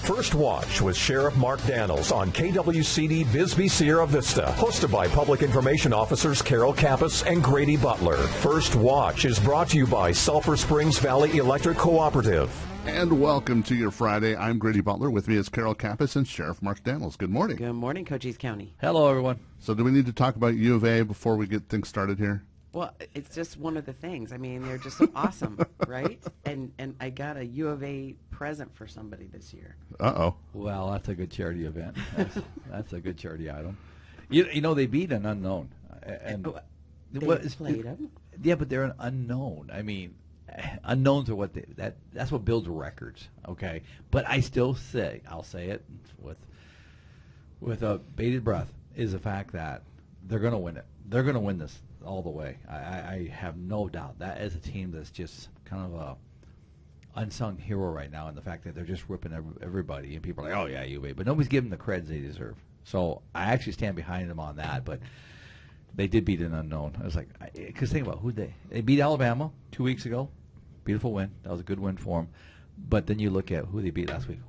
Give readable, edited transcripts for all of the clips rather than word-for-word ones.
First Watch with Sheriff Mark Daniels on KWCD Bisbee Sierra Vista. Hosted by Public Information Officers Carol Kappas and Grady Butler. First Watch is brought to you by Sulphur Springs Valley Electric Cooperative. And welcome to your Friday. I'm Grady Butler. With me is Carol Kappas and Sheriff Mark Daniels. Good morning. Good morning, Cochise County. Hello, everyone. So do we need to talk about U of A before we get things started here? Well, it's just one of the things. I mean, they're just so awesome, right? And I got a U of A present for somebody this year. Uh-oh. Well, that's a good charity event. That's a good charity item. You know, they beat an unknown. And They played them. Yeah, but they're an unknown. I mean, unknowns are what that's what builds records, okay? But I still say, I'll say it with a bated breath, is the fact that they're going to win it. They're going to win this all the way. I have no doubt. That is a team that's just kind of a unsung hero right now, in the fact that they're just whipping everybody, and people are like, oh, yeah, UVA. But nobody's giving them the creds they deserve. So I actually stand behind them on that, but they did beat an unknown. I was like, because think about who they beat Alabama 2 weeks ago. Beautiful win. That was a good win for them. But then you look at who they beat last week.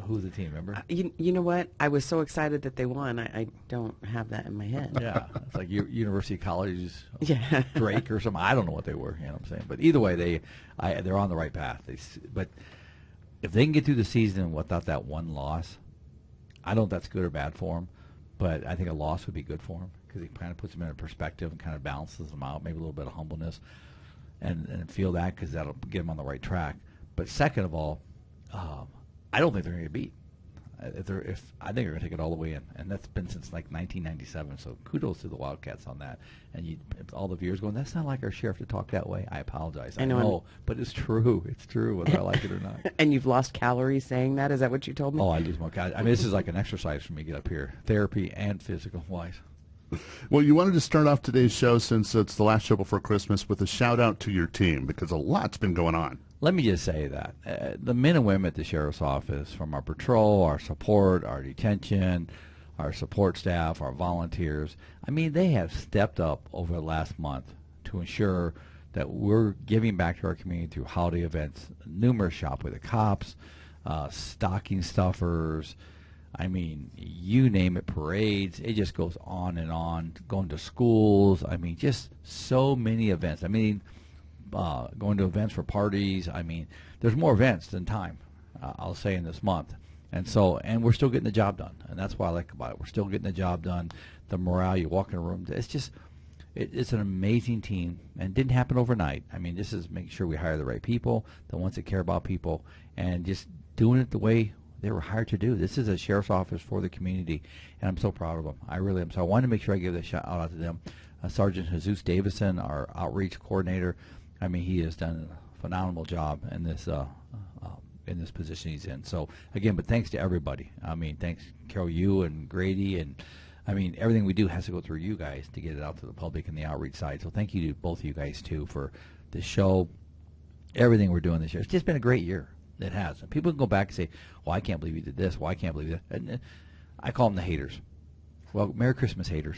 Who's the team, remember? You know what? I was so excited that they won. I don't have that in my head. Yeah. It's like University College Yeah. Drake or something. I don't know what they were, you know what I'm saying? But either way, they're on the right path. But if they can get through the season without that one loss, I don't know if that's good or bad for them, but I think a loss would be good for them, because it kind of puts them in a perspective and kind of balances them out, maybe a little bit of humbleness, and feel that, because that'll get them on the right track. But second of all, I don't think they're going to get beat. I think they're going to take it all the way in, and that's been since like 1997. So kudos to the Wildcats on that. And all the viewers going, "That's not like our sheriff to talk that way." I apologize. I know, but it's true. It's true, whether I like it or not. And you've lost calories saying that? Is that what you told me? Oh, I lose more calories. I mean, this is like an exercise for me to get up here, therapy and physical wise. Well, you wanted to start off today's show, since it's the last show before Christmas, with a shout-out to your team, because a lot's been going on. Let me just say that the men and women at the Sheriff's Office, from our patrol, our support, our detention, our support staff, our volunteers, I mean, they have stepped up over the last month to ensure that we're giving back to our community through holiday events, numerous Shop with the Cops, stocking stuffers, I mean, you name it, parades. It just goes on and on, going to schools. I mean, just so many events. I mean, going to events for parties. I mean, there's more events than time, I'll say, in this month. And we're still getting the job done. And that's what I like about it. We're still getting the job done. The morale, you walk in a room, it's just, it's an amazing team. And it didn't happen overnight. I mean, this is making sure we hire the right people, the ones that care about people, and just doing it the way they were hired to do. This is a sheriff's office for the community, and I'm so proud of them. I really am. So I wanted to make sure I give a shout out to them. Sergeant Jesus Davison, our outreach coordinator, I mean, he has done a phenomenal job in this position he's in. So again, but thanks to everybody. I mean, thanks, Carol, you and Grady, and I mean, everything we do has to go through you guys to get it out to the public and the outreach side. So thank you to both of you guys too for the show, everything we're doing this year. It's just been a great year. It has. And people can go back and say, well, I can't believe you did this. Well, I can't believe that. And I call them the haters. Well, Merry Christmas, haters.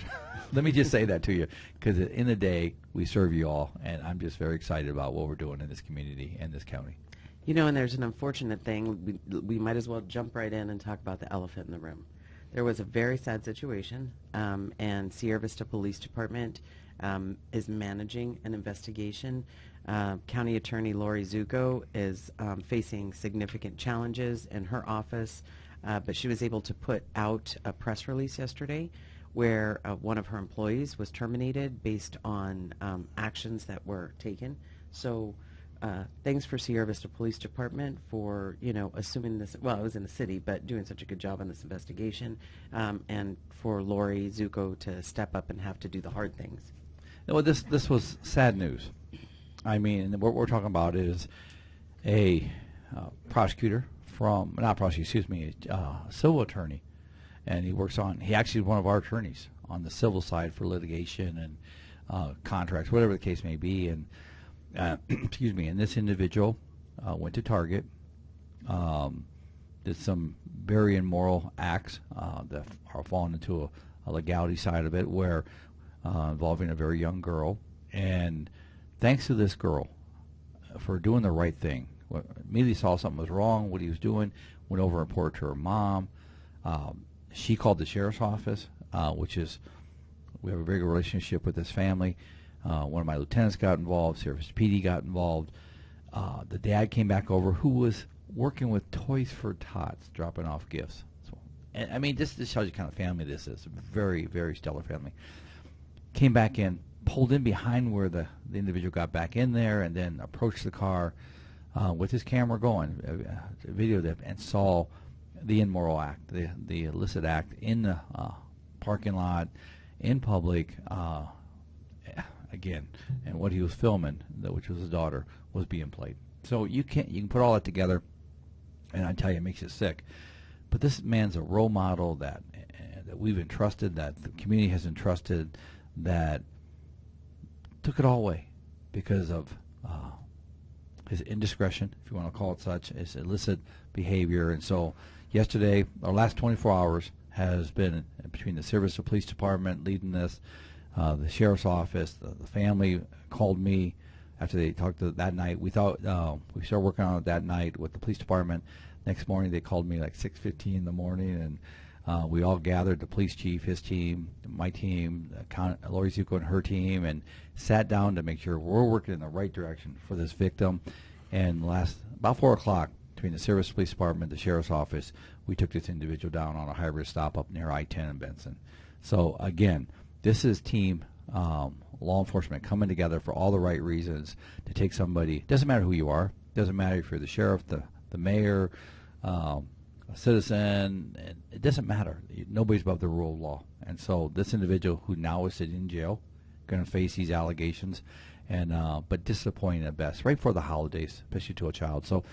Let me just say that to you, because at the end of the day, we serve you all, and I'm just very excited about what we're doing in this community and this county. You know, and there's an unfortunate thing. We might as well jump right in and talk about the elephant in the room. There was a very sad situation, and Sierra Vista Police Department is managing an investigation. County Attorney Lori Zucco is facing significant challenges in her office, but she was able to put out a press release yesterday where one of her employees was terminated based on actions that were taken. So thanks for Sierra Vista Police Department for, assuming this, well, it was in the city, but doing such a good job on this investigation, and for Lori Zucco to step up and have to do the hard things. Well, this was sad news. I mean, what we're talking about is a prosecutor a civil attorney, and he actually is one of our attorneys on the civil side for litigation and contracts, whatever the case may be. And excuse me, and this individual went to Target, did some very immoral acts that are falling into a legality side of it, where involving a very young girl. And thanks to this girl for doing the right thing, Immediately saw something was wrong, what he was doing, went over and reported to her mom. She called the sheriff's office, which is, we have a very good relationship with this family. One of my lieutenants got involved, Service PD got involved. The dad came back over, who was working with Toys for Tots, dropping off gifts. So, and I mean, this shows you kind of family this is. A very, very stellar family. Came back in, pulled in behind where the individual got back in there, and then approached the car with his camera going, videoed it, and saw the immoral act, the illicit act in the parking lot, in public, again, and what he was filming, which was his daughter, was being played. So you can put all that together, and I tell you, it makes you sick. But this man's a role model that we've entrusted, that the community has entrusted, that took it all away because of his indiscretion, if you want to call it such, his illicit behavior. And so yesterday, our last 24 hours has been between the Service Police Department leading this, the sheriff's office, the family called me after they talked to that night. We thought we started working on it that night with the police department. Next morning, they called me like 6:15 in the morning, and we all gathered, the police chief, his team, my team, Lori Zuko and her team, and sat down to make sure we're working in the right direction for this victim. And about 4 o'clock, between the Service Police Department, the sheriff's office, we took this individual down on a high-risk stop up near I-10 in Benson. So again, this is team law enforcement coming together for all the right reasons to take somebody. Doesn't matter who you are. Doesn't matter if you're the sheriff, the mayor, a citizen. It doesn't matter. Nobody's above the rule of law. And so this individual who now is sitting in jail, going to face these allegations, and but disappointing at best, right before the holidays, especially to a child. So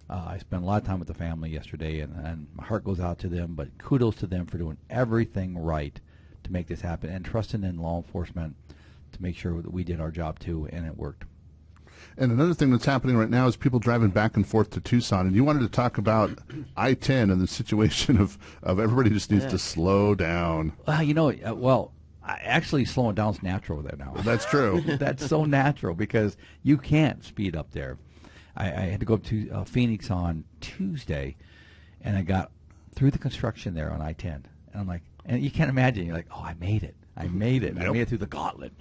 I spent a lot of time with the family yesterday, and my heart goes out to them, but kudos to them for doing everything right to make this happen and trusting in law enforcement to make sure that we did our job too, and it worked. And another thing that's happening right now is people driving back and forth to Tucson. And you wanted to talk about I-10 and the situation of everybody just needs to slow down. Actually slowing down is natural there now. That's true. That's so natural because you can't speed up there. I had to go up to Phoenix on Tuesday, and I got through the construction there on I-10. And I'm like, and you can't imagine, you're like, oh, I made it. I made it. Yep. I made it through the gauntlet.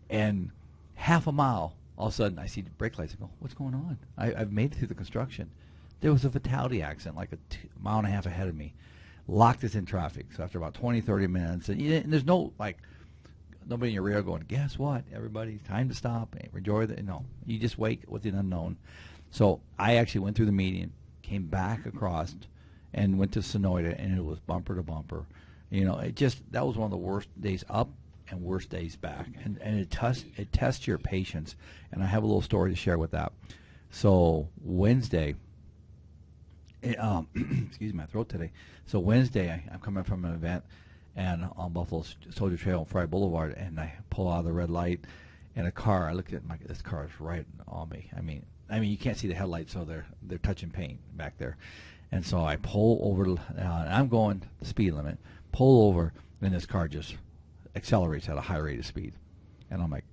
And half a mile, all of a sudden, I see the brake lights. I go, what's going on? I've made it through the construction. There was a fatality accident like a mile and a half ahead of me. Locked us in traffic. So after about 20, 30 minutes, and there's no, nobody in your rear going, guess what, everybody, time to stop. Enjoy the, no. You just wait with the unknown. So I actually went through the median, came back across, and went to Sonoyta, and it was bumper to bumper. That was one of the worst days up and worst days back. And it tests your patience. And I have a little story to share with that. So Wednesday, excuse my throat today. So Wednesday, I'm coming from an event and on Buffalo Soldier Trail on Friday Boulevard, and I pull out of the red light, and a car, I looked at this car is right on me. I mean, you can't see the headlights, so they're touching paint back there. And so I pull over, and I'm going the speed limit, pull over, and this car just accelerates at a high rate of speed. And I'm like,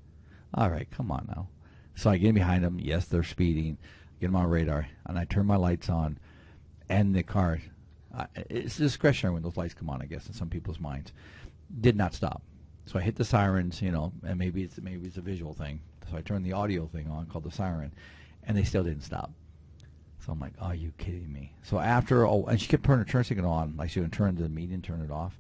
all right, come on now. So I get behind them. Yes, they're speeding. Get them on radar, and I turn my lights on, and the car, it's discretionary when those lights come on, I guess, in some people's minds, did not stop. So I hit the sirens, and maybe it's a visual thing. So I turned the audio thing on called the siren, and they still didn't stop. So I'm like, oh, are you kidding me? So and she kept turning her turn signal on, like she would turn to the median, turn it off.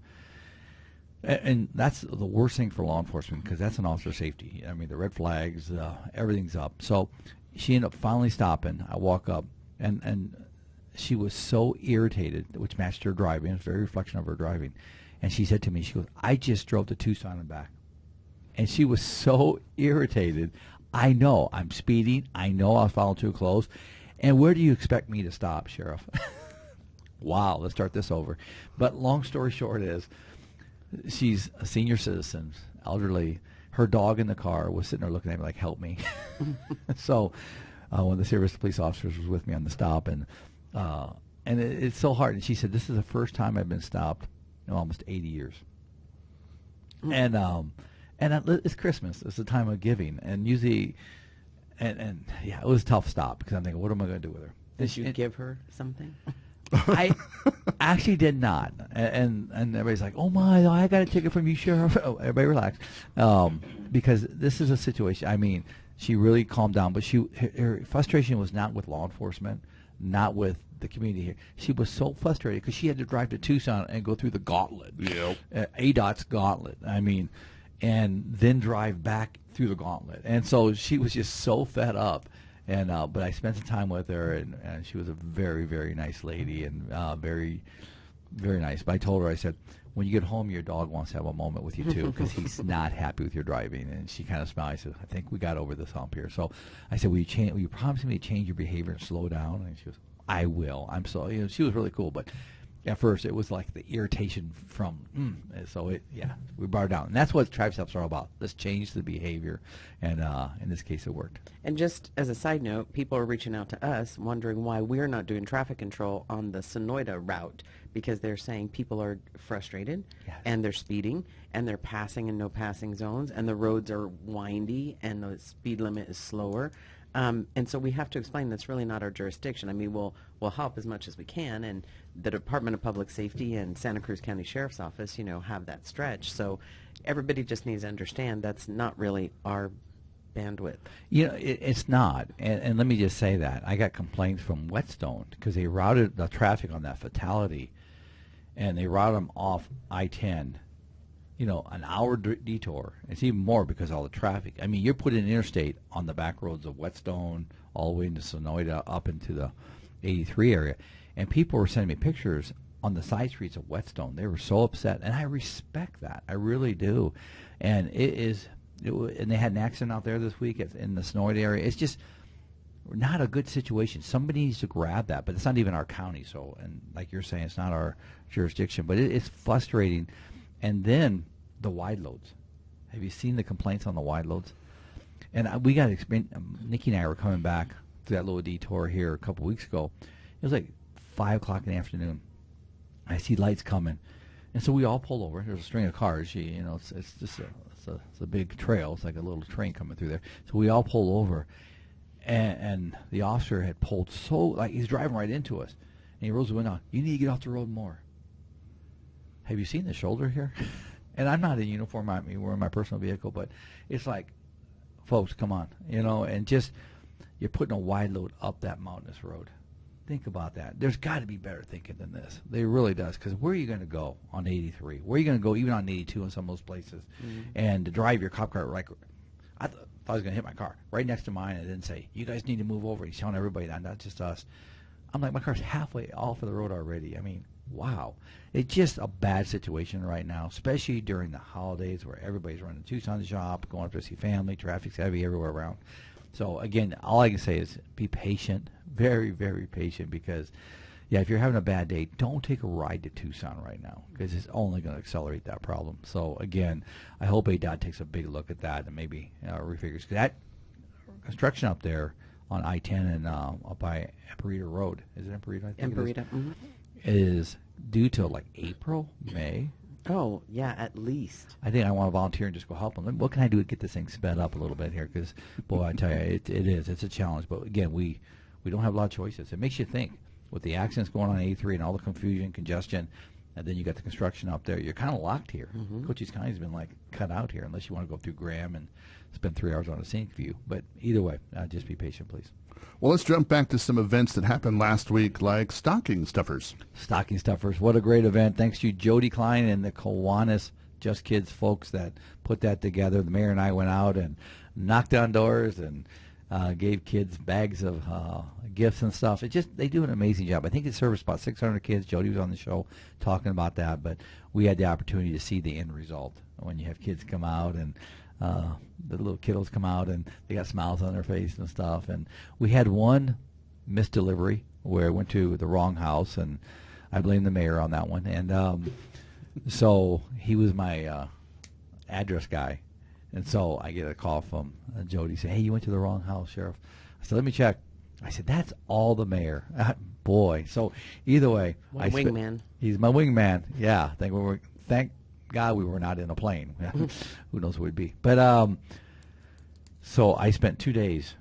And that's the worst thing for law enforcement because that's an officer safety. I mean, the red flags, everything's up. So she ended up finally stopping. I walk up, and she was so irritated, which matched her driving. It's a very reflection of her driving. And she said to me, she goes, I just drove to Tucson and back. And she was so irritated. I know I'm speeding. I know I was following too close. And where do you expect me to stop, Sheriff? Wow, let's start this over. But long story short is, she's a senior citizen, elderly. Her dog in the car was sitting there looking at me like, help me. So one of the Service Police officers was with me on the stop, and it's so hard. And she said, this is the first time I've been stopped in almost 80 years. And it's Christmas. It's the time of giving. And usually and yeah, it was a tough stop because I'm thinking, what am I going to do with her? Did you give her something? I actually did not, and everybody's like, "Oh my, I got a ticket from you, Sheriff." Oh, everybody relax, because this is a situation. I mean, she really calmed down, but her frustration was not with law enforcement, not with the community here. She was so frustrated because she had to drive to Tucson and go through the gauntlet, ADOT's gauntlet. I mean, and then drive back through the gauntlet, and so she was just so fed up. And but I spent some time with her, and she was a very, very nice lady, and very, very nice. But I told her, I said, when you get home, your dog wants to have a moment with you too, because he's not happy with your driving. And she kind of smiled. I said, I think we got over this hump here. So I said, will you promise me to change your behavior and slow down? And she goes, I will. I'm so, she was really cool, but at first it was like the irritation from, so we brought her down. And that's what traffic stops are all about. Let's change the behavior. And in this case, it worked. And just as a side note, people are reaching out to us wondering why we're not doing traffic control on the Sonoyta route, because they're saying people are frustrated and they're speeding and they're passing in no passing zones and the roads are windy and the speed limit is slower. And so we have to explain that's really not our jurisdiction. I mean, we'll help as much as we can, and the Department of Public Safety and Santa Cruz County Sheriff's Office, have that stretch. So everybody just needs to understand that's not really our bandwidth. It's not. And let me just say that. I got complaints from Whetstone because they routed the traffic on that fatality, and they routed them off I-10. An hour detour. It's even more because of all the traffic. I mean, you're putting an interstate on the back roads of Whetstone all the way into Sonoyta up into the 83 area. And people were sending me pictures on the side streets of Whetstone. They were so upset. And I respect that. I really do. And and they had an accident out there this week in the Sonoyta area. It's just not a good situation. Somebody needs to grab that. But it's not even our county. So, and like you're saying, it's not our jurisdiction. But it's frustrating. And then the wide loads. Have you seen the complaints on the wide loads? And we got to explain. Nikki and I were coming back to that little detour here a couple weeks ago. It was like 5 o'clock in the afternoon. I see lights coming, and so we all pull over. There's a string of cars. It's just a big trail. It's like a little train coming through there. So we all pull over, and the officer had pulled he's driving right into us, and he rolls the window on. You need to get off the road more. Have you seen the shoulder here? And I'm not in uniform. We're in my personal vehicle, but it's like, folks, come on, and just you're putting a wide load up that mountainous road. Think about that. There's got to be better thinking than this. There really does, because where are you going to go on 83? Where are you going to go even on 82 in some of those places? Mm-hmm. And to drive your cop car, I thought I was going to hit my car right next to mine, and then say, you guys need to move over. He's telling everybody that, not just us. I'm like, my car's halfway off of the road already. I mean, wow. It's just a bad situation right now, especially during the holidays where everybody's running to Tucson to shop, going up to see family, traffic's heavy everywhere around. So, again, all I can say is be patient, very, very patient, because, if you're having a bad day, don't take a ride to Tucson right now, because it's only going to accelerate that problem. So, again, I hope ADOT takes a big look at that and maybe refigures. Because that construction up there on I-10 and up by Emperita Road, is it Emperita? I think Emperita, is due to like April, May. Oh, yeah, at least. I think I want to volunteer and just go help them. What can I do to get this thing sped up a little bit here? Because, boy, I tell you, it is. It's a challenge. But, again, we don't have a lot of choices. It makes you think. With the accidents going on 83 and all the confusion, congestion, and then you got the construction up there, you're kind of locked here. Mm-hmm. Cochise County's been, cut out here unless you want to go through Graham and spend 3 hours on a scenic view. But either way, just be patient, please. Well, let's jump back to some events that happened last week, like Stocking Stuffers. Stocking Stuffers, what a great event. Thanks to Jody Klein and the Kiwanis Just Kids folks that put that together. The mayor and I went out and knocked on doors and gave kids bags of gifts and stuff. They do an amazing job. I think it serviced about 600 kids. Jody was on the show talking about that, but we had the opportunity to see the end result when you have kids come out and the little kiddos come out and they got smiles on their face and stuff. And we had one missed delivery where it went to the wrong house, and I blame the mayor on that one. And so he was my address guy. And so I get a call from Jody saying, hey, you went to the wrong house, Sheriff. I said, let me check. I said, that's all the mayor. Boy. So either way. Wingman. He's my wingman. Yeah. Thank God we were not in a plane. Who knows who we'd be. But so I spent 2 days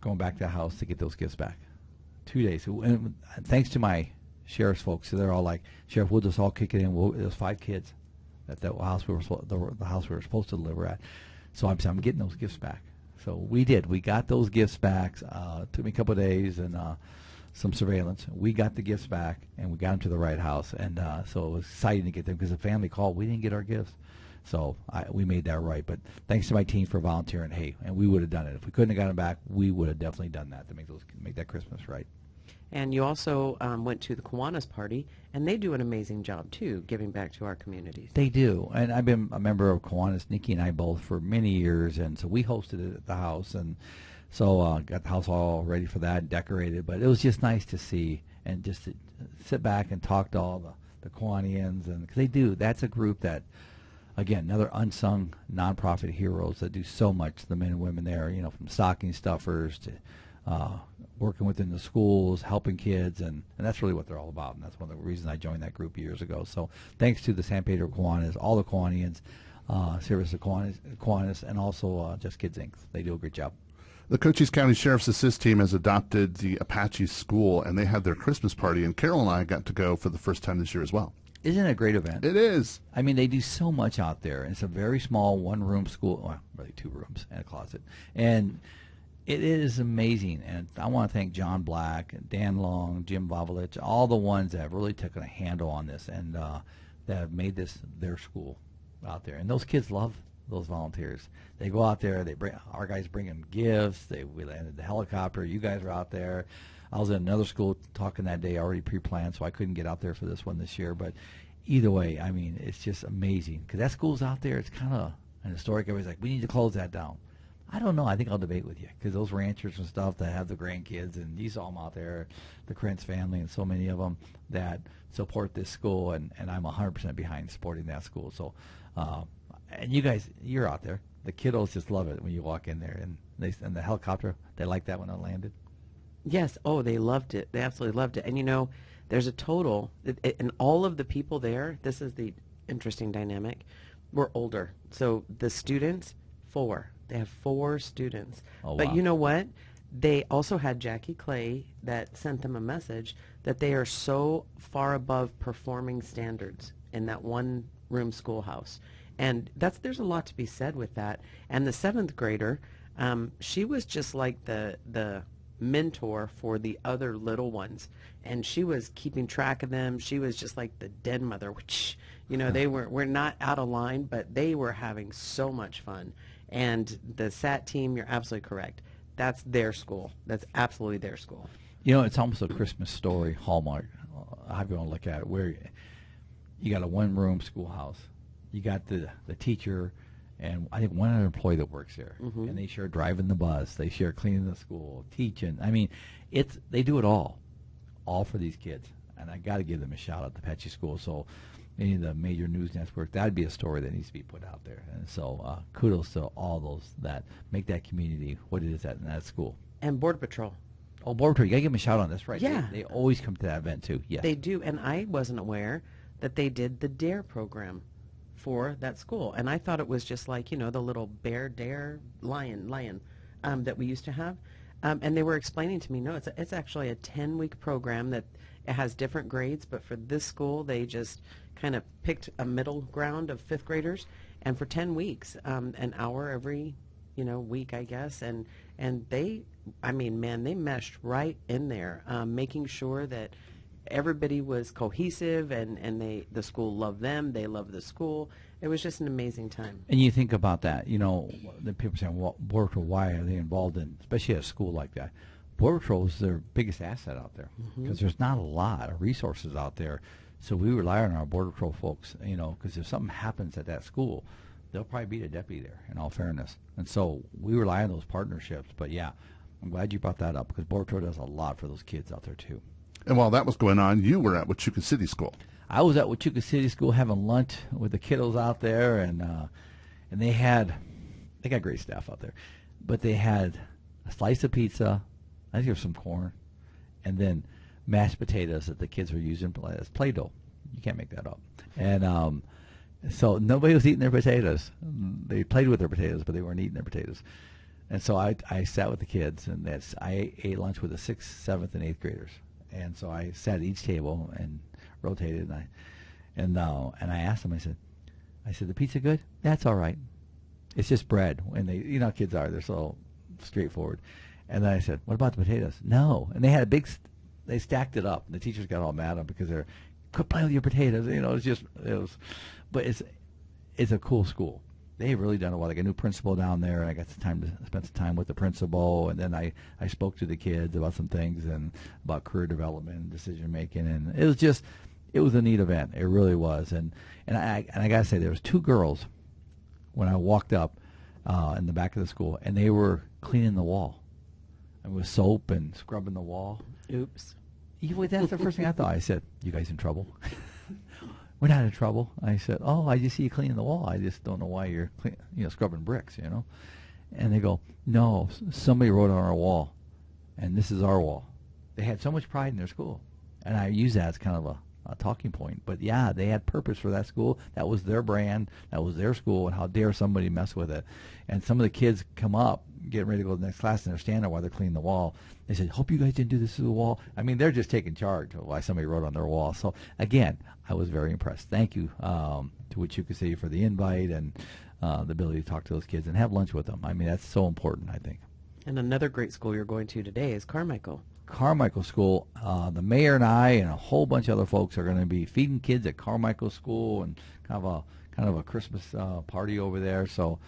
going back to the house to get those gifts back. 2 days. And thanks to my sheriff's folks, they're all like, Sheriff, we'll just all kick it in. There's 5 kids at the house we were the house we were supposed to deliver at. So I'm getting those gifts back. So we did. We got those gifts back. Took me a couple of days and some surveillance. We got the gifts back, and we got them to the right house. And so it was exciting to get them because the family called. We didn't get our gifts. So we made that right. But thanks to my team for volunteering. Hey, and we would have done it. If we couldn't have gotten them back, we would have definitely done that to make that Christmas right. And you also went to the Kiwanis party, and they do an amazing job, too, giving back to our communities. They do. And I've been a member of Kiwanis, Nikki and I both, for many years. And so we hosted it at the house. And so got the house all ready for that, decorated. But it was just nice to see and just to sit back and talk to all the Kiwanians. And because they do. That's a group that, again, another unsung nonprofit heroes that do so much, the men and women there, from stocking stuffers to working within the schools, helping kids, and that's really what they're all about. And that's one of the reasons I joined that group years ago. So thanks to the San Pedro Kiwanis, all the Kiwanians, Service of Kiwanis, and also Just Kids Inc. They do a great job. The Cochise County Sheriff's Assist Team has adopted the Apache School, and they had their Christmas party, and Carol and I got to go for the first time this year as well. Isn't it a great event? It is. I mean, they do so much out there. It's a very small one-room school, well, really 2 rooms and a closet. And it is amazing, and I want to thank John Black, Dan Long, Jim Vavalich, all the ones that have really taken a handle on this and that have made this their school out there. And those kids love those volunteers. They go out there. Our guys bring them gifts. We landed the helicopter. You guys are out there. I was at another school talking that day, already pre-planned, so I couldn't get out there for this one this year. But either way, I mean, it's just amazing because that school's out there. It's kind of an historic. Everybody's like, we need to close that down. I don't know. I think I'll debate with you because those ranchers and stuff that have the grandkids, and you saw them out there, the Krentz family and so many of them that support this school, and I'm 100% behind supporting that school. So, and you guys, you're out there. The kiddos just love it when you walk in there, and the helicopter, they like that when it landed. Yes. Oh, they loved it. They absolutely loved it. And, there's a total, and all of the people there, this is the interesting dynamic, were older. So the students, 4. They have 4 students. Oh, but wow. you know what? They also had Jackie Clay that sent them a message that they are so far above performing standards in that one-room schoolhouse. And there's a lot to be said with that. And the 7th grader, she was just like the mentor for the other little ones. And she was keeping track of them. She was just like the den mother, which, they were not out of line, but they were having so much fun. And the SAT team, you're absolutely correct. That's their school. That's absolutely their school. It's almost a Christmas story, Hallmark. How you want to look at it, where you got a one-room schoolhouse. You got the teacher and I think one other employee that works there. Mm-hmm. And they share driving the bus. They share cleaning the school, teaching. I mean, they do it all for these kids. And I got to give them a shout out to Apache School. So any of the major news networks, that'd be a story that needs to be put out there. And so kudos to all those that make that community what it is in that school. And Border Patrol. Oh, Border Patrol, you got to give them a shout out. That's right. Yeah. They always come to that event, too. Yes. They do. And I wasn't aware that they did the DARE program for that school. And I thought it was just like, the little bear, dare, lion that we used to have. And they were explaining to me, no, it's actually a 10-week program that it has different grades, but for this school, they just kind of picked a middle ground of 5th graders, and for 10 weeks, an hour every, week, I guess, and they meshed right in there, making sure that everybody was cohesive, and the school loved them, they loved the school. It was just an amazing time. And you think about that, the people saying, well, Border Patrol, why are they involved in, especially at a school like that? Border Patrol is their biggest asset out there because there's not a lot of resources out there. So we rely on our Border Patrol folks, because if something happens at that school, they'll probably be a deputy there, in all fairness. And so we rely on those partnerships. But, yeah, I'm glad you brought that up because Border Patrol does a lot for those kids out there, too. And while that was going on, you were at Huachuca City School. I was at Huachuca City School having lunch with the kiddos out there, and they got great staff out there. But they had a slice of pizza, I think there was some corn, and then mashed potatoes that the kids were using as Play-Doh. You can't make that up. And so nobody was eating their potatoes. They played with their potatoes, but they weren't eating their potatoes. And so I sat with the kids, and I ate lunch with the 6th, 7th, and 8th graders. And so I sat at each table and rotated, and I asked them. I said, the pizza good? That's all right. It's just bread. And they, you know, how kids are. They're so straightforward. And then I said, what about the potatoes? No. And they had they stacked it up. And the teachers got all mad at them because they're, quit playing with your potatoes. You know, but it's a cool school. They've really done a lot. I got a new principal down there, and I got some time to spend some time with the principal, and then I spoke to the kids about some things and about career development and decision making, and it was a neat event. It really was, and I gotta say, there was 2 girls when I walked up in the back of the school, and they were cleaning the wall, and with soap and scrubbing the wall. Oops. That's the first thing I thought. I said, "You guys in trouble?" We're not in trouble. I said, "Oh, I just see you cleaning the wall. I just don't know why you're scrubbing bricks, you know." And they go, "No, somebody wrote on our wall, and this is our wall." They had so much pride in their school, and I use that as kind of a talking point. But yeah, they had purpose for that school. That was their brand. That was their school, and how dare somebody mess with it? And some of the kids come up, getting ready to go to the next class, and they're standing there while they're cleaning the wall. They said, "Hope you guys didn't do this to the wall." I mean, they're just taking charge of why somebody wrote on their wall. So again, I was very impressed. Thank you to Huachuca City for the invite and the ability to talk to those kids and have lunch with them. I mean, that's so important, I think. And another great school you're going to today is Carmichael. Carmichael School. The mayor and I and a whole bunch of other folks are going to be feeding kids at Carmichael School and kind of a Christmas party over there. So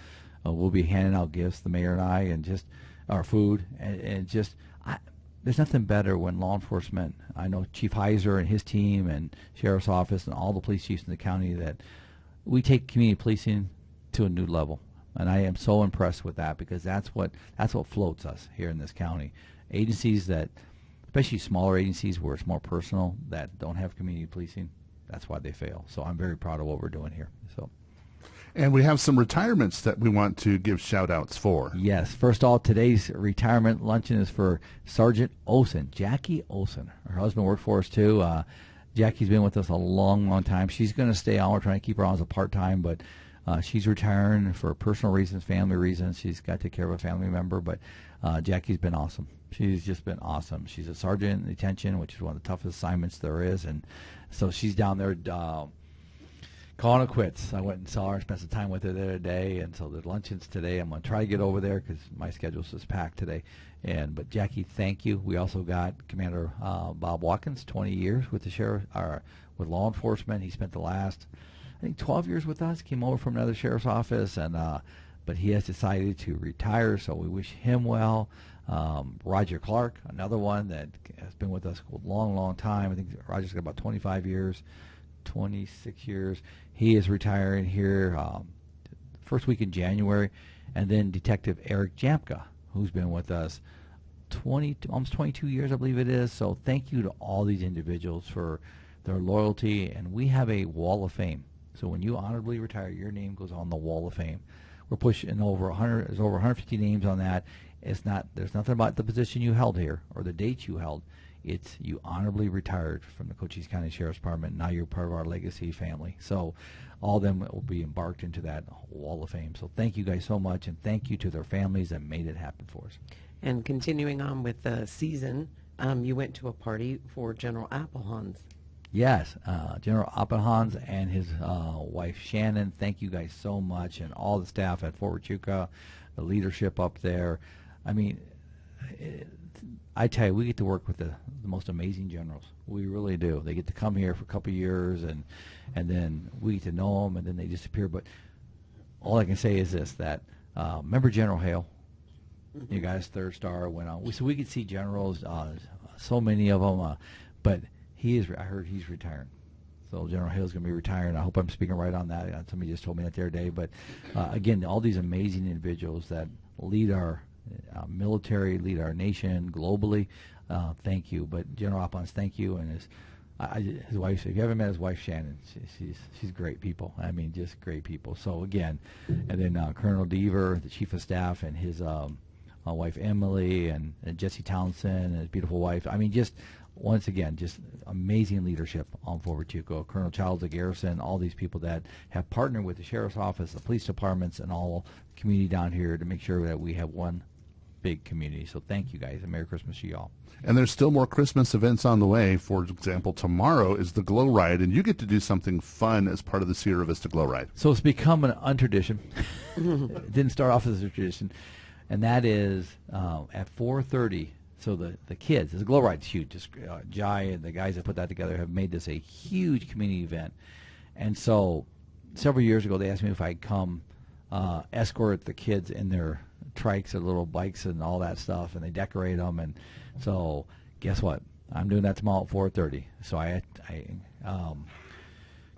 we'll be handing out gifts, the mayor and I, and just our food and just. There's nothing better when law enforcement, I know Chief Heiser and his team and Sheriff's Office and all the police chiefs in the county, that we take community policing to a new level. And I am so impressed with that, because that's what floats us here in this county. Agencies that, especially smaller agencies where it's more personal, that don't have community policing, that's why they fail. So I'm very proud of what we're doing here. So. And we have some retirements that we want to give shout-outs for. Yes. First of all, today's retirement luncheon is for Sergeant Olson, Jackie Olson. Her husband worked for us, too. Jackie's been with us a long, long time. She's going to stay on. We're trying to keep her on as a part-time, but she's retiring for personal reasons, family reasons. She's got to take care of a family member, but Jackie's been awesome. She's just been awesome. She's a sergeant in detention, which is one of the toughest assignments there is, and so she's down there calling it quits. I went and saw her, spent some time with her the other day, and so the luncheon's today. I'm going to try to get over there because my schedule's just packed today. But Jackie, thank you. We also got Commander Bob Watkins, 20 years with the sheriff, with law enforcement. He spent the last, I think, 12 years with us. Came over from another sheriff's office, and but he has decided to retire, so we wish him well. Roger Clark, another one that has been with us a long, long time. I think Roger's got about 26 years. He is retiring here first week in January. And then Detective Eric Jamka, who's been with us almost 22 years, I believe it is. So thank you to all these individuals for their loyalty. And we have a wall of fame. So when you honorably retire, your name goes on the wall of fame. We're pushing over 100. There's over 150 names on that. There's nothing about the position you held here or the dates you held. It's you honorably retired from the Cochise County Sheriff's Department. Now you're part of our legacy family. So all of them will be embarked into that wall of fame. So thank you guys so much, and thank you to their families that made it happen for us. And continuing on with the season, you went to a party for General Appelhans. Yes, General Appelhans and his wife Shannon, thank you guys so much, and all the staff at Fort Huachuca, the leadership up there. I mean, I tell you, we get to work with the most amazing generals. We really do. They get to come here for a couple of years, and then we get to know them, and then they disappear. But all I can say is this, that remember General Hale? Mm-hmm. You guys, 3rd star, went on. So we could see generals, so many of them, but I heard he's retiring. So General Hale's going to be retiring. I hope I'm speaking right on that. Somebody just told me that the other day. But again, all these amazing individuals that lead our military, lead our nation globally. Thank you. But General Appelhans, thank you, and his wife. If you haven't met his wife Shannon, she's great people. I mean, just great people. So again, and then Colonel Deaver, the Chief of Staff, and his wife Emily, and Jesse Townsend, and his beautiful wife. I mean, just once again, just amazing leadership on Fort Huachuco. Colonel Charles Garrison, all these people that have partnered with the Sheriff's Office, the police departments, and all community down here to make sure that we have one big community. So thank you guys, and Merry Christmas to you all. And there's still more Christmas events on the way. For example, tomorrow is the Glow Ride, and you get to do something fun as part of the Sierra Vista Glow Ride. So it's become an untradition. It didn't start off as a tradition, and that is at 4:30. So the kids, the Glow Ride's huge. Just Jai and the guys that put that together have made this a huge community event. And so several years ago, they asked me if I'd come escort the kids in their trikes or little bikes and all that stuff, and they decorate them. And so guess what? I'm doing that tomorrow at 4:30. So I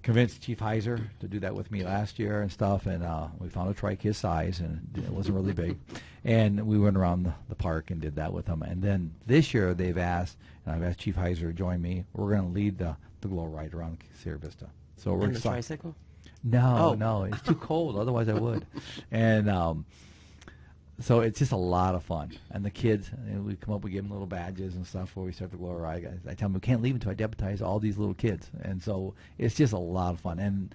convinced Chief Heiser to do that with me last year and stuff, and we found a trike his size, and it wasn't really big. And we went around the park and did that with them. And then this year they've asked, and I've asked Chief Heiser to join me. We're going to lead the Glow Ride around Sierra Vista. So we're And the excited. tricycle? No, it's too cold. Otherwise, I would. And so it's just a lot of fun. And the kids, we come up, we give them little badges and stuff before we start the Glow Ride. I tell them we can't leave until I deputize all these little kids. And so it's just a lot of fun. And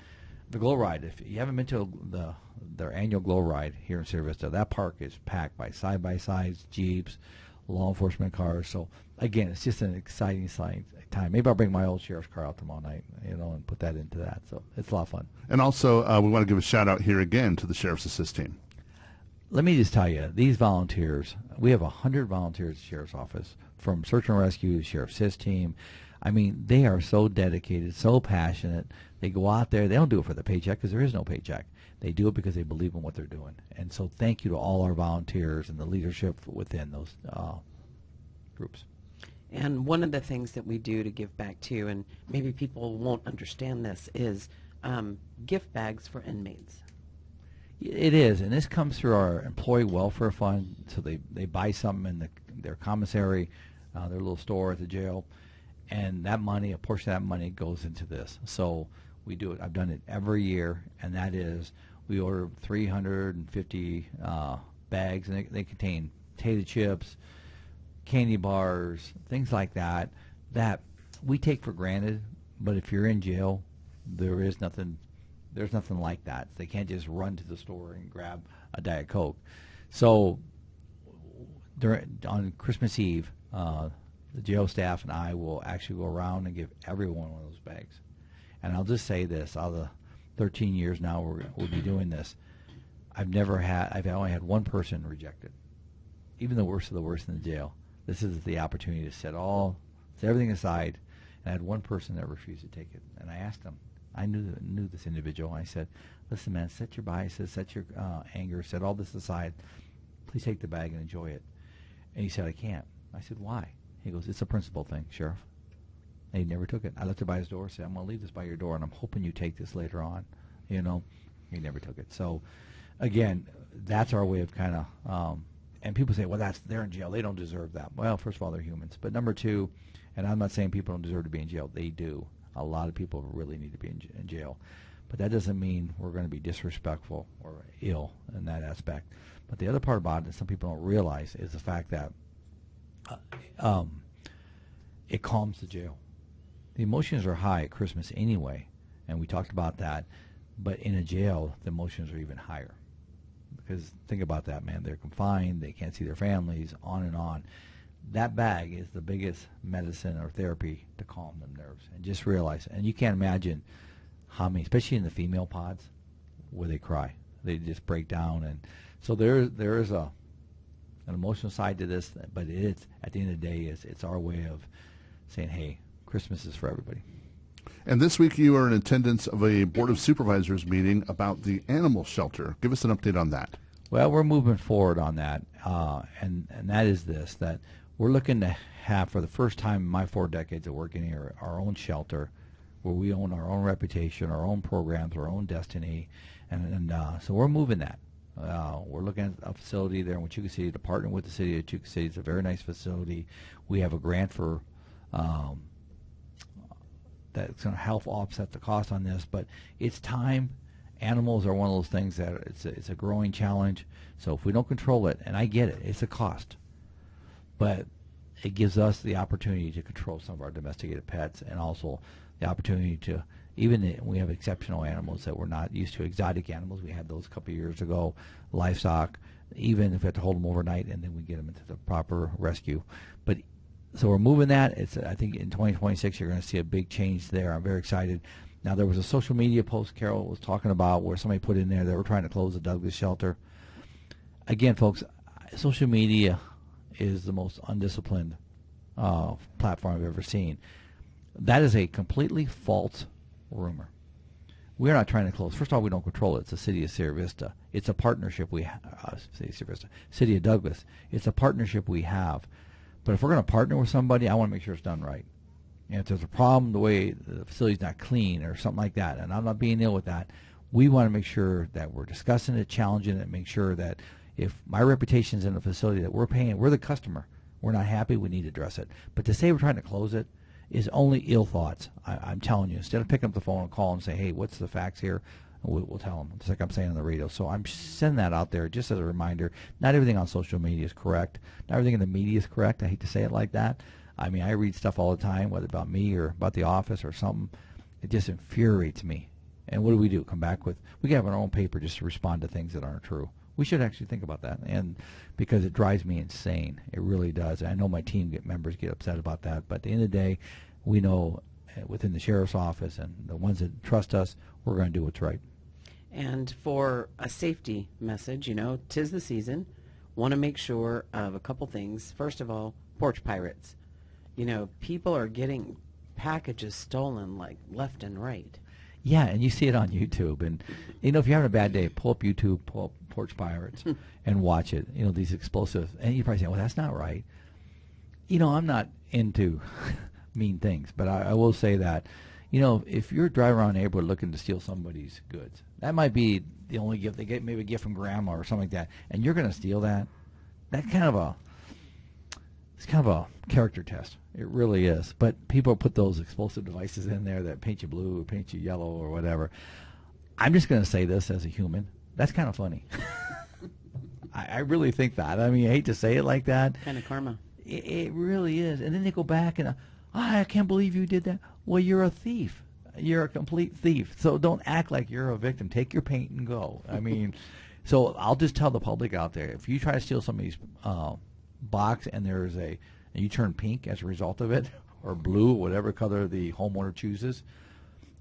the Glow Ride, if you haven't been to their annual Glow Ride here in Sierra Vista, that park is packed by side-by-sides, Jeeps, law enforcement cars. So again, it's just an exciting time. Maybe I'll bring my old sheriff's car out tomorrow night, and put that into that. So it's a lot of fun. And also, we want to give a shout-out here again to the Sheriff's Assist team. Let me just tell you, these volunteers, we have 100 volunteers at the Sheriff's Office, from search and rescue, Sheriff's Assist team. I mean, they are so dedicated, so passionate. They go out there. They don't do it for the paycheck, because there is no paycheck. They do it because they believe in what they're doing. And so thank you to all our volunteers and the leadership within those groups. And one of the things that we do to give back to, and maybe people won't understand this, is gift bags for inmates. It is, and this comes through our employee welfare fund. So they buy something in their commissary, their little store at the jail, and that money, a portion of that money goes into this. So we do it. I've done it every year, and that is we order 350 bags, and they contain potato chips, candy bars, things like that we take for granted. But if you're in jail, there's nothing like that. They can't just run to the store and grab a Diet Coke. So on Christmas Eve, the jail staff and I will actually go around and give everyone one of those bags. And I'll just say this: out of the 13 years now we'll be doing this, I've only had one person rejected, even the worst of the worst in the jail. This is the opportunity to set everything aside, and I had one person that refused to take it. And I asked him, I knew this individual. I said, listen, man, set your biases, set your anger, set all this aside. Please take the bag and enjoy it. And he said, I can't. I said, why? He goes, it's a principle thing, Sheriff. And he never took it. I left it by his door, said, I'm going to leave this by your door, and I'm hoping you take this later on. He never took it. So, again, that's our way of kind of, and people say, well, they're in jail. They don't deserve that. Well, first of all, they're humans. But number two, and I'm not saying people don't deserve to be in jail. They do. A lot of people really need to be in jail. But that doesn't mean we're going to be disrespectful or ill in that aspect. But the other part about it that some people don't realize is the fact that it calms the jail. The emotions are high at Christmas anyway, and we talked about that. But in a jail, the emotions are even higher. Because think about that, man. They're confined. They can't see their families, on and on. That bag is the biggest medicine or therapy to calm them nerves. And just realize, and you can't imagine how many, especially in the female pods, where they cry. They just break down. And so there is an emotional side to this, but it's, at the end of the day, it's our way of saying, hey, Christmas is for everybody. And this week you are in attendance of a Board of Supervisors meeting about the animal shelter. Give us an update on that. Well, we're moving forward on that, and that is this, that we're looking to have, for the first time in my 4 decades of working here, our own shelter where we own our own reputation, our own programs, our own destiny, and so we're moving that. We're looking at a facility there in Huachuca City to partner with the city of Huachuca City. It's a very nice facility. We have a grant for that's going to help offset the cost on this, but it's time. Animals are one of those things that it's a growing challenge. So if we don't control it, and I get it, it's a cost, but it gives us the opportunity to control some of our domesticated pets, and also the opportunity to, even we have exceptional animals that we're not used to, exotic animals. We had those a couple of years ago, livestock, even if we have to hold them overnight, and then we get them into the proper rescue. But so we're moving that. I think in 2026 you're going to see a big change there. I'm very excited. Now, there was a social media post Carol was talking about where somebody put in there that we're trying to close the Douglas shelter. Again, folks, social media is the most undisciplined platform I've ever seen. That is a completely false rumor. We're not trying to close. First of all, we don't control it. It's the city of Sierra Vista. It's a partnership we have. City of Douglas. It's a partnership we have. But if we're going to partner with somebody, I want to make sure it's done right. And if there's a problem, the way the facility's not clean or something like that, and I'm not being ill with that, we want to make sure that we're discussing it, challenging it, make sure that if my reputation's in the facility that we're paying, we're the customer, we're not happy, we need to address it. But to say we're trying to close it is only ill thoughts. I'm telling you. Instead of picking up the phone and calling and say, hey, what's the facts here? We'll tell them, just like I'm saying on the radio. So I'm sending that out there just as a reminder. Not everything on social media is correct. Not everything in the media is correct. I hate to say it like that. I mean, I read stuff all the time, whether about me or about the office or something. It just infuriates me. And what do? Come back with, we can have our own paper just to respond to things that aren't true. We should actually think about that, and because it drives me insane. It really does. I know my team members get upset about that, but at the end of the day, we know within the sheriff's office and the ones that trust us, we're going to do what's right. And for a safety message, 'tis the season. Want to make sure of a couple things. First of all, porch pirates. People are getting packages stolen like left and right. Yeah, and you see it on YouTube. And, if you're having a bad day, pull up YouTube, pull up Porch Pirates, and watch it. These explosive. And you probably say, well, that's not right. I'm not into mean things, but I will say that, if you're driving around a neighborhood looking to steal somebody's goods, that might be the only gift they get, maybe a gift from grandma or something like that, and you're going to steal that. It's kind of a character test. It really is. But people put those explosive devices in there that paint you blue or paint you yellow or whatever. I'm just going to say this as a human. That's kind of funny. I really think that. I mean, I hate to say it like that. Kind of karma. It really is. And then they go back and, I can't believe you did that. Well, you're a thief. You're a complete thief. So don't act like you're a victim. Take your paint and go. I mean, so I'll just tell the public out there, if you try to steal somebody's box and there's and you turn pink as a result of it, or blue, whatever color the homeowner chooses,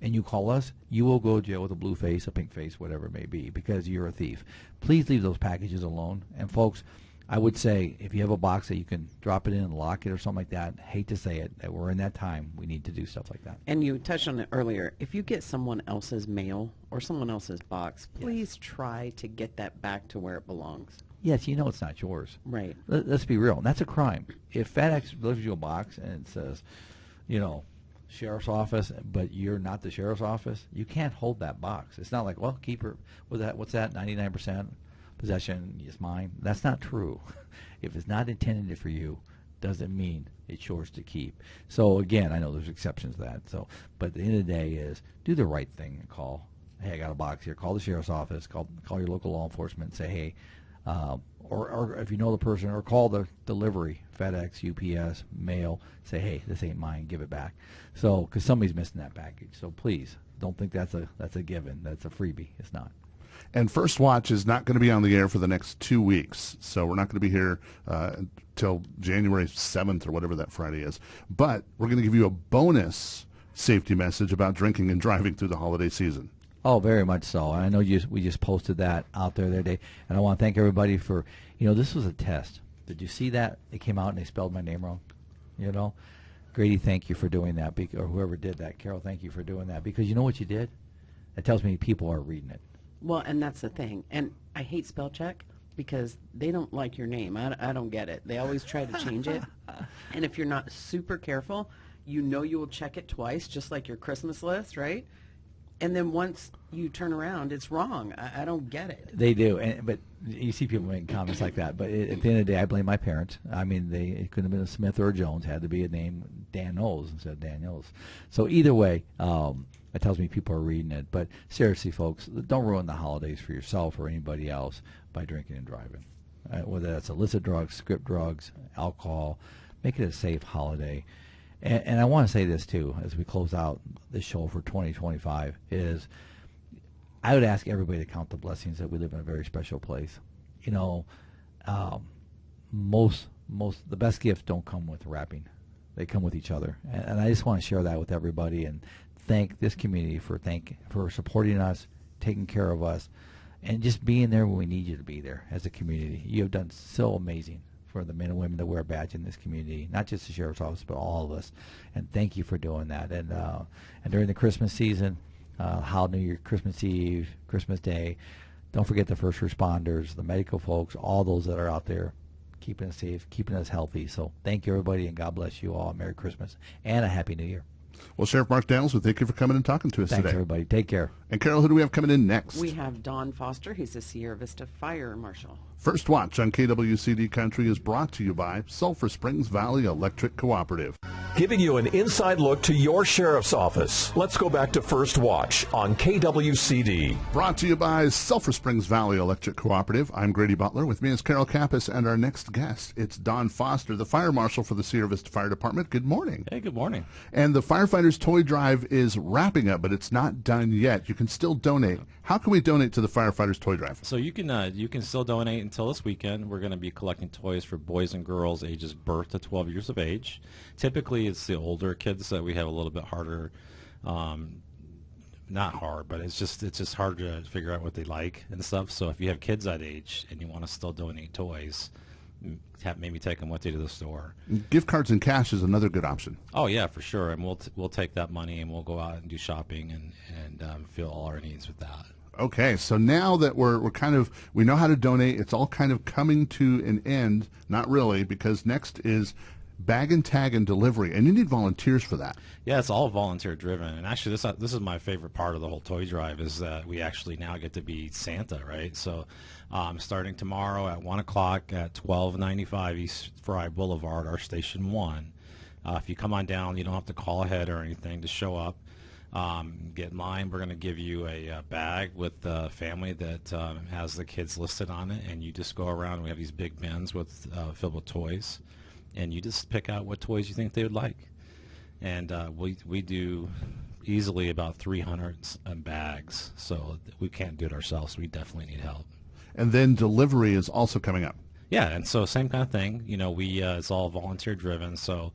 and you call us, you will go to jail with a blue face, a pink face, whatever it may be, because you're a thief. Please leave those packages alone. And folks, I would say if you have a box that you can drop it in and lock it or something like that, hate to say it, that we're in that time, we need to do stuff like that. And you touched on it earlier. If you get someone else's mail or someone else's box, please try to get that back to where it belongs. Yes, it's not yours. Right. Let's be real. And that's a crime. If FedEx delivers you a box and it says, sheriff's office, but you're not the sheriff's office, you can't hold that box. It's not like, well, keep her. What's that? 99% possession is mine. That's not true. If it's not intended for you, doesn't mean it's yours to keep. So again, I know there's exceptions to that. So, but at the end of the day is do the right thing and call. Hey, I got a box here. Call the sheriff's office. Call your local law enforcement and say, hey. Or if you know the person, or call the delivery, FedEx, UPS, mail, say, hey, this ain't mine, give it back. So, because somebody's missing that package. So please, don't think that's a given. That's a freebie. It's not. And First Watch is not going to be on the air for the next 2 weeks. So we're not going to be here until January 7th or whatever that Friday is. But we're going to give you a bonus safety message about drinking and driving through the holiday season. Oh, very much so. And I know we just posted that out there the other day. And I want to thank everybody for, this was a test. Did you see that? It came out and they spelled my name wrong. Grady, thank you for doing that. Or whoever did that. Carol, thank you for doing that. Because you know what you did? It tells me people are reading it. Well, and that's the thing. And I hate spell check because they don't like your name. I don't get it. They always try to change it. And if you're not super careful, you will check it twice, just like your Christmas list, right? And then once you turn around, it's wrong. I don't get it. They do, but you see people making comments like that. But at the end of the day, I blame my parents. I mean, it couldn't have been a Smith or a Jones. It had to be a name, Dan Knowles instead of Daniels. So either way, that tells me people are reading it. But seriously, folks, don't ruin the holidays for yourself or anybody else by drinking and driving. Whether that's illicit drugs, script drugs, alcohol, make it a safe holiday. And I want to say this too, as we close out the show for 2025, is I would ask everybody to count the blessings that we live in a very special place. You know, the best gifts don't come with wrapping; they come with each other. And I just want to share that with everybody and thank this community for supporting us, taking care of us, and just being there when we need you to be there as a community. You have done so amazing for the men and women that wear a badge in this community, not just the sheriff's office, but all of us. And thank you for doing that. And during the Christmas season, New Year, Christmas Eve, Christmas Day, don't forget the first responders, the medical folks, all those that are out there keeping us safe, keeping us healthy. So thank you, everybody, and God bless you all. Merry Christmas and a Happy New Year. Well, Sheriff Mark Daniels, we thank you for coming and talking to us Thanks, today. everybody. Take care. And Carol, who do we have coming in next? We have Don Foster. He's the Sierra Vista Fire Marshal. First Watch on KWCD Country is brought to you by Sulphur Springs Valley Electric Cooperative. Giving you an inside look to your sheriff's office. Let's go back to First Watch on KWCD. Brought to you by Sulphur Springs Valley Electric Cooperative. I'm Grady Butler. With me is Carol Kappas, and our next guest, it's Don Foster, the Fire Marshal for the Sierra Vista Fire Department. Good morning. Hey, good morning. And the Firefighters Toy Drive is wrapping up, but it's not done yet. You can still donate. How can we donate to the Firefighters Toy Drive? So you can still donate until this weekend. We're going to be collecting toys for boys and girls ages birth to 12 years of age. Typically, it's the older kids that we have a little bit harder, not hard, but it's just hard to figure out what they like and stuff. So if you have kids that age and you want to still donate toys, maybe take them with you to the store. Gift cards and cash is another good option. Oh yeah, for sure. And we'll take that money and we'll go out and do shopping and fill all our needs with that. Okay, so now that we know how to donate, it's all kind of coming to an end. Not really, because next is bag and tag and delivery, and you need volunteers for that. Yeah, it's all volunteer driven, and actually this is my favorite part of the whole toy drive is that we actually now get to be Santa, right? So starting tomorrow at 1 o'clock at 1295 East Fry Boulevard, our Station 1. If you come on down, you don't have to call ahead or anything to show up. Get in line. We're going to give you a bag with the family that has the kids listed on it, and you just go around. We have these big bins filled with toys, and you just pick out what toys you think they would like. And we do easily about 300 bags, so we can't do it ourselves. We definitely need help. And then delivery is also coming up. Yeah, and so same kind of thing. You know, it's all volunteer driven, so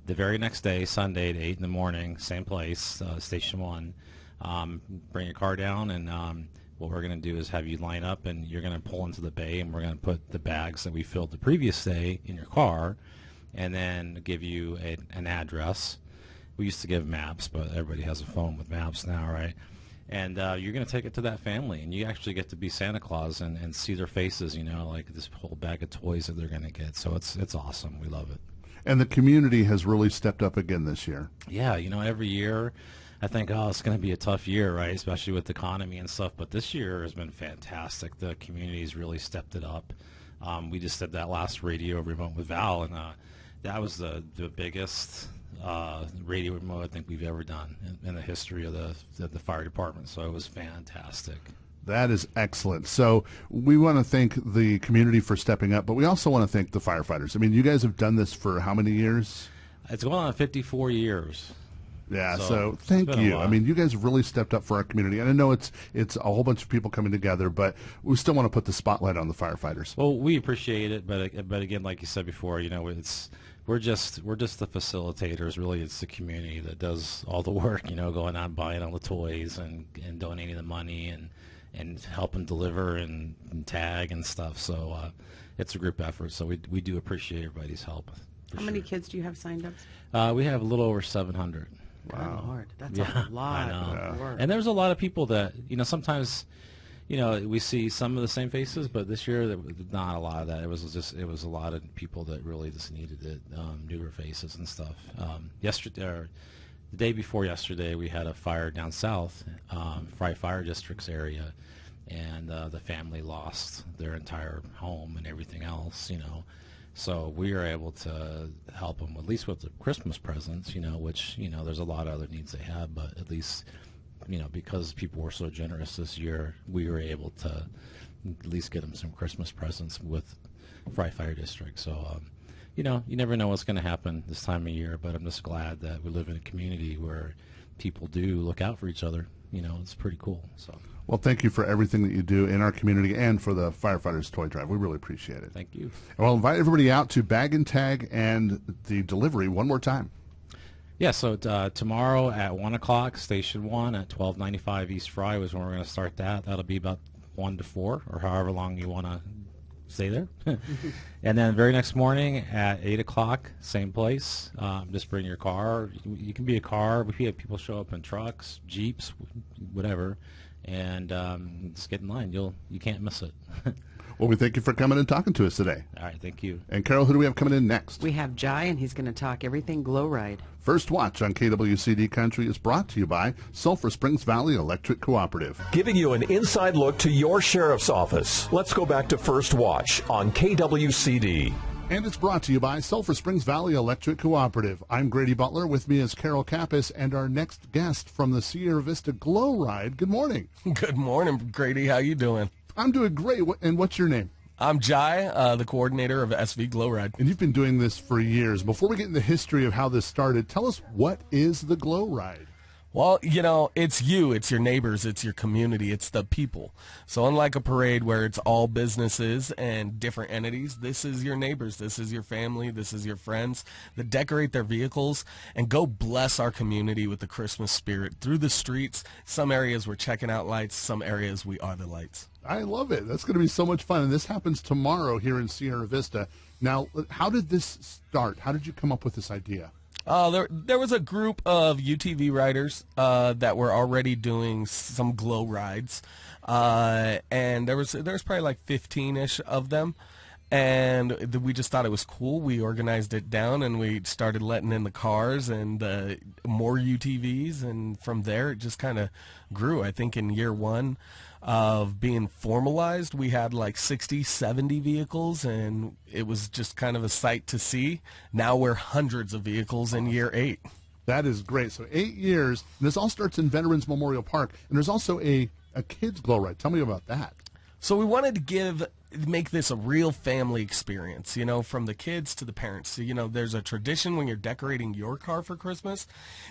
the very next day, Sunday at 8 in the morning, same place, Station 1. Bring your car down, and what we're going to do is have you line up, and you're going to pull into the bay, and we're going to put the bags that we filled the previous day in your car, and then give you an address. We used to give maps, but everybody has a phone with maps now, right? And you're going to take it to that family, and you actually get to be Santa Claus and see their faces, you know, like this whole bag of toys that they're going to get. So it's awesome. We love it. And the community has really stepped up again this year. Yeah, you know, every year I think, it's going to be a tough year, right, especially with the economy and stuff. But this year has been fantastic. The community's really stepped it up. We just did that last radio remote with Val, and that was the biggest radio remote I think we've ever done in the history of the fire department. So it was fantastic. That is excellent. So we want to thank the community for stepping up, but we also want to thank the firefighters. I mean, you guys have done this for how many years? It's going on 54 years. Yeah, so thank you. I mean, you guys have really stepped up for our community. And I know it's a whole bunch of people coming together, but we still want to put the spotlight on the firefighters. Well, we appreciate it, but again, like you said before, you know, we're just the facilitators. Really, it's the community that does all the work, you know, going out and buying all the toys and donating the money and helping deliver and tag and stuff. So it's a group effort. So we do appreciate everybody's help. How many kids do you have signed up? We have a little over 700. Wow. Lord, that's a lot of work. And there's a lot of people that, you know, sometimes, you know, we see some of the same faces, but this year there was not a lot of that. It was a lot of people that really just needed it, newer faces and stuff. The day before yesterday, we had a fire down south, Fry Fire District's area, and the family lost their entire home and everything else, you know. So we were able to help them at least with the Christmas presents, you know, which, you know, there's a lot of other needs they have, but at least, you know, because people were so generous this year, we were able to at least get them some Christmas presents with Fry Fire District. So you know, you never know what's going to happen this time of year, but I'm just glad that we live in a community where people do look out for each other. You know, it's pretty cool. So, Well, thank you for everything that you do in our community and for the Firefighters Toy Drive. We really appreciate it. thank you. And I'll invite everybody out to Bag and Tag and the delivery one more time. Yeah, so tomorrow at 1 o'clock, Station 1 at 1295 East Fry was when we're going to start that. That'll be about 1 to 4, or however long you want to stay there. And then very next morning at 8 o'clock, same place. Just bring your car. You can be a car. We have people show up in trucks, Jeeps, whatever, and just get in line. You can't miss it. Well, we thank you for coming and talking to us today. All right, thank you. And Carol, who do we have coming in next? We have Jai, and he's going to talk everything Glow Ride. First Watch on KWCD Country is brought to you by Sulphur Springs Valley Electric Cooperative. Giving you an inside look to your sheriff's office. Let's go back to First Watch on KWCD. And it's brought to you by Sulphur Springs Valley Electric Cooperative. I'm Grady Butler. With me is Carol Kappas and our next guest from the Sierra Vista Glow Ride. Good morning. Good morning, Grady. How you doing? I'm doing great. And what's your name? I'm Jai, the coordinator of SV Glow Ride. And you've been doing this for years. Before we get into the history of how this started, tell us, what is the Glow Ride? Well, you know, it's you, it's your neighbors, it's your community, it's the people. So unlike a parade where it's all businesses and different entities, this is your neighbors, this is your family, this is your friends that decorate their vehicles and go bless our community with the Christmas spirit through the streets. Some areas we're checking out lights, some areas we are the lights. I love it. That's going to be so much fun. And this happens tomorrow here in Sierra Vista. Now, how did this start? How did you come up with this idea? There was a group of UTV riders that were already doing some glow rides, and there was probably like 15-ish of them, and we just thought it was cool. We organized it down, and we started letting in the cars and more UTVs, and from there it just kind of grew. I think in year one of being formalized, we had like 60, 70 vehicles, and it was just kind of a sight to see. Now we're hundreds of vehicles in year 8. That is great. So 8 years, and this all starts in Veterans Memorial Park, and there's also a kids glow ride. Tell me about that. So we wanted to make this a real family experience, you know, from the kids to the parents. So, you know, there's a tradition when you're decorating your car for Christmas,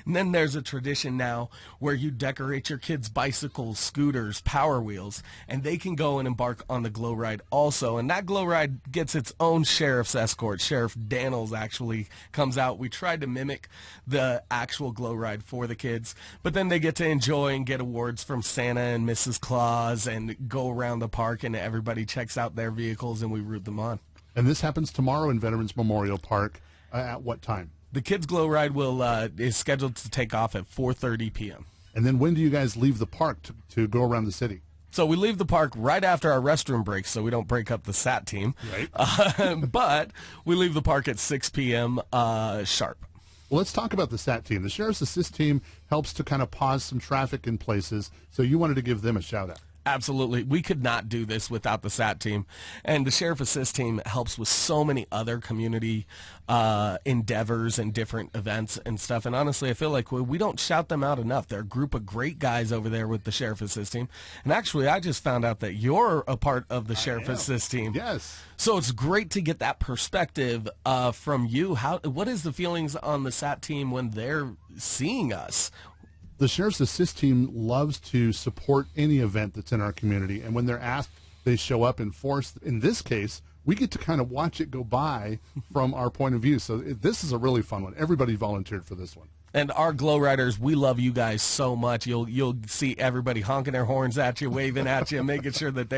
and then there's a tradition now where you decorate your kids' bicycles, scooters, Power Wheels, and they can go and embark on the glow ride also. And that glow ride gets its own sheriff's escort. Sheriff Daniels actually comes out. We tried to mimic the actual glow ride for the kids, but then they get to enjoy and get awards from Santa and Mrs. Claus and go around the park, and everybody checks out their vehicles and we route them on. And this happens tomorrow in Veterans Memorial Park. At what time? The kids glow ride is scheduled to take off at 4:30 p.m. And then when do you guys leave the park to go around the city? So we leave the park right after our restroom breaks, so we don't break up the SAT team. Right. But we leave the park at 6 p.m. Sharp. Well, let's talk about the SAT team. The Sheriff's Assist team helps to kind of pause some traffic in places, so you wanted to give them a shout out. Absolutely. We could not do this without the SAT team. And the Sheriff Assist team helps with so many other community endeavors and different events and stuff. And honestly, I feel like we don't shout them out enough. They're a group of great guys over there with the Sheriff Assist team. And actually, I just found out that you're a part of the Sheriff Assist team. Yes. So it's great to get that perspective from you. What is the feelings on the SAT team when they're seeing us? The Sheriff's Assist team loves to support any event that's in our community, and when they're asked, they show up in force. In this case, we get to kind of watch it go by from our point of view. So this is a really fun one. Everybody volunteered for this one. And our glow riders, we love you guys so much. You'll see everybody honking their horns at you, waving at you, making sure that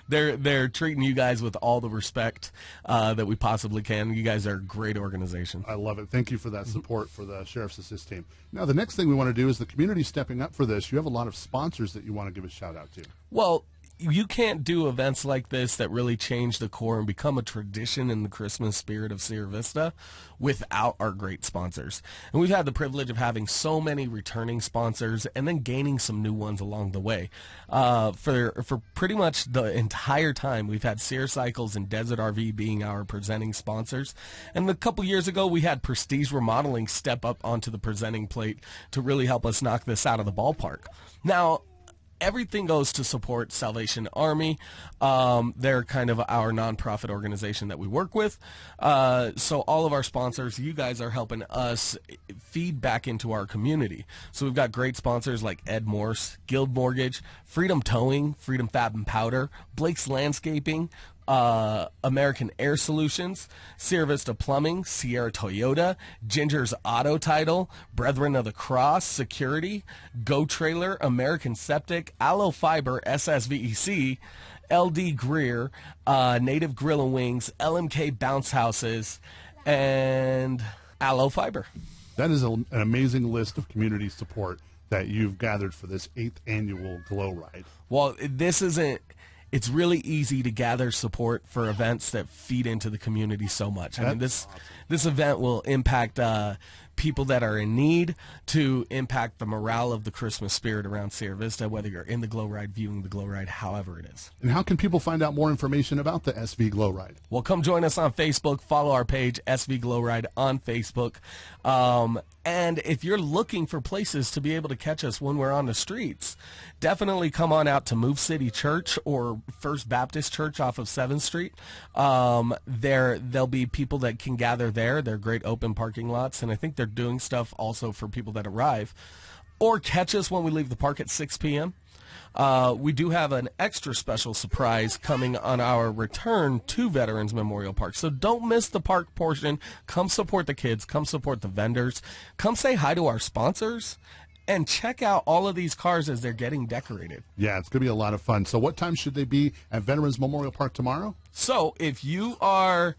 they're treating you guys with all the respect that we possibly can. You guys are a great organization. I love it. Thank you for that support for the Sheriff's Assist team. Now, the next thing we want to do is the community stepping up for this. You have a lot of sponsors that you want to give a shout out to. Well, you can't do events like this that really change the core and become a tradition in the Christmas spirit of Sierra Vista without our great sponsors. And we've had the privilege of having so many returning sponsors and then gaining some new ones along the way. For pretty much the entire time, we've had Sierra Cycles and Desert RV being our presenting sponsors. And a couple years ago, we had Prestige Remodeling step up onto the presenting plate to really help us knock this out of the ballpark. Now, everything goes to support Salvation Army. They're kind of our nonprofit organization that we work with. So all of our sponsors, you guys are helping us feed back into our community. So we've got great sponsors like Ed Morse, Guild Mortgage, Freedom Towing, Freedom Fab and Powder, Blake's Landscaping, American Air Solutions, Sierra Vista Plumbing, Sierra Toyota, Ginger's Auto Title, Brethren of the Cross, Security, Go Trailer, American Septic, Aloe Fiber, SSVEC, LD Greer, Native Grill and Wings, LMK Bounce Houses, and Aloe Fiber. That is an amazing list of community support that you've gathered for this 8th annual Glow Ride. Well, this isn't... It's really easy to gather support for events that feed into the community so much. I mean, this event will impact people that are in need, to impact the morale of the Christmas spirit around Sierra Vista, whether you're in the Glow Ride, viewing the Glow Ride, however it is. And how can people find out more information about the SV Glow Ride? Well, come join us on Facebook. Follow our page, SV Glow Ride, on Facebook. And if you're looking for places to be able to catch us when we're on the streets, definitely come on out to Move City Church or First Baptist Church off of 7th Street. There'll be people that can gather there. They're great open parking lots, and I think they're doing stuff also for people that arrive. Or catch us when we leave the park at 6 p.m. We do have an extra special surprise coming on our return to Veterans Memorial Park. So don't miss the park portion. Come support the kids. Come support the vendors. Come say hi to our sponsors. And check out all of these cars as they're getting decorated. Yeah, it's going to be a lot of fun. So what time should they be at Veterans Memorial Park tomorrow? So if you are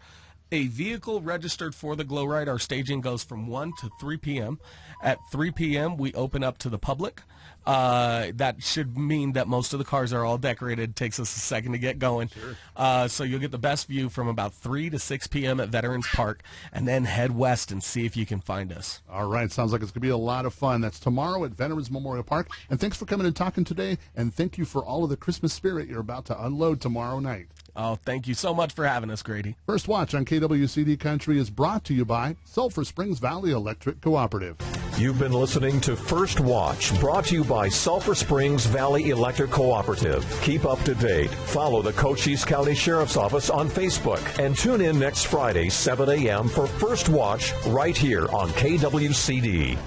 a vehicle registered for the Glow Ride, our staging goes from 1 to 3 p.m. At 3 p.m., we open up to the public. That should mean that most of the cars are all decorated. It takes us a second to get going. Sure. So you'll get the best view from about 3 to 6 p.m. at Veterans Park, and then head west and see if you can find us. All right. Sounds like it's going to be a lot of fun. That's tomorrow at Veterans Memorial Park. And thanks for coming and talking today, and thank you for all of the Christmas spirit you're about to unload tomorrow night. Oh, thank you so much for having us, Grady. First Watch on KWCD Country is brought to you by Sulphur Springs Valley Electric Cooperative. You've been listening to First Watch, brought to you by Sulphur Springs Valley Electric Cooperative. Keep up to date. Follow the Cochise County Sheriff's Office on Facebook. And tune in next Friday, 7 a.m. for First Watch right here on KWCD.